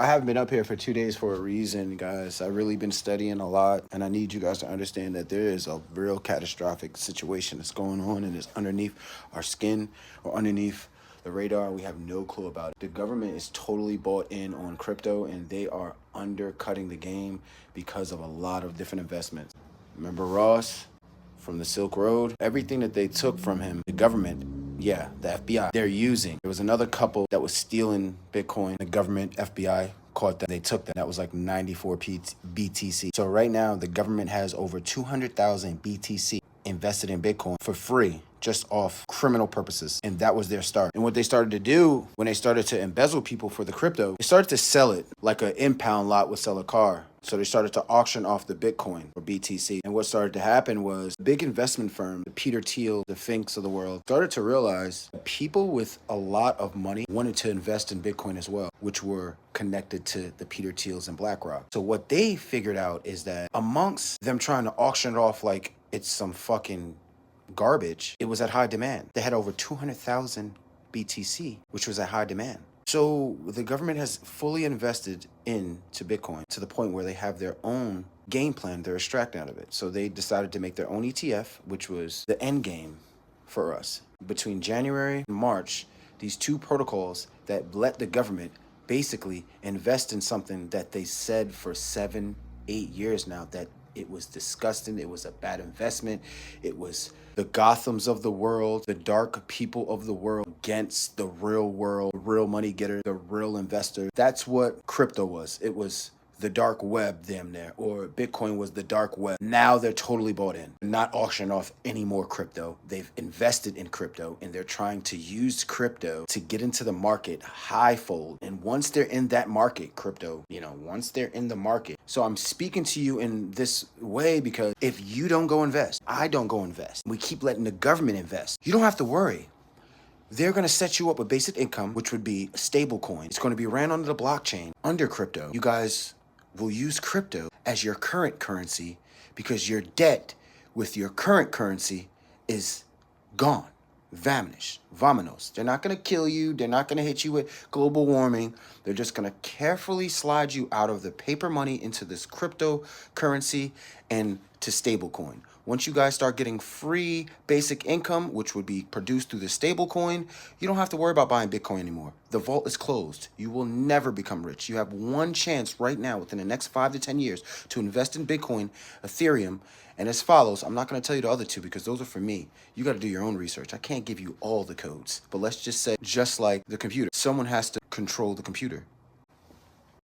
I haven't been up here for 2 days for a reason, guys. I've really been studying a lot, and I need you guys to understand that there is a real catastrophic situation that's going on, and it's underneath our skin or underneath the radar. We have no clue about it. The government is totally bought in on crypto, and they are undercutting the game because of a lot of different investments. Remember Ross from the Silk Road? Everything that they took from him, the government, the FBI, they're using. There was another couple that was stealing Bitcoin. The government, FBI, caught that. They took that. That was like 94 BTC. So right now, the government has over 200,000 BTC invested in Bitcoin for free, just off criminal purposes. And that was their start. And what they started to do when they started to embezzle people for the crypto, they started to sell it like an impound lot would sell a car. So they started to auction off the Bitcoin or BTC. And what started to happen was big investment firm, the Peter Thiel, the Finks of the world, started to realize people with a lot of money wanted to invest in Bitcoin as well, which were connected to the Peter Thiels and BlackRock. So what they figured out is that amongst them trying to auction it off like it's some fucking garbage, it was at high demand. They had over 200,000 BTC, which was at high demand. So the government has fully invested into Bitcoin to the point where they have their own game plan they're extracting out of it. So they decided to make their own ETF, which was the end game for us. Between January and March, these two protocols that let the government basically invest in something that they said for 7-8 years now that it was disgusting, it was a bad investment, it was the Gothams of the world, the dark people of the world against the real world, real money getter, the real investor. That's what crypto was. It was the dark web, damn near, or Bitcoin was the dark web. Now they're totally bought in. They're not auctioning off any more crypto. They've invested in crypto, and they're trying to use crypto to get into the market high-fold. And once they're in that market, crypto, once they're in the market. So I'm speaking to you in this way because if you don't go invest, I don't go invest. We keep letting the government invest. You don't have to worry. They're going to set you up with basic income, which would be a stable coin. It's going to be ran under the blockchain, under crypto. You guys will use crypto as your current currency because your debt with your current currency is gone, vanished, vamonos. They're not going to kill you. They're not going to hit you with global warming. They're just going to carefully slide you out of the paper money into this cryptocurrency and to stablecoin. Once you guys start getting free basic income, which would be produced through the stablecoin, you don't have to worry about buying Bitcoin anymore. The vault is closed. You will never become rich. You have one chance right now within the next 5 to 10 years to invest in Bitcoin, Ethereum, and as follows. I'm not going to tell you the other two because those are for me. You got to do your own research. I can't give you all the codes, but let's just say, just like the computer, someone has to control the computer.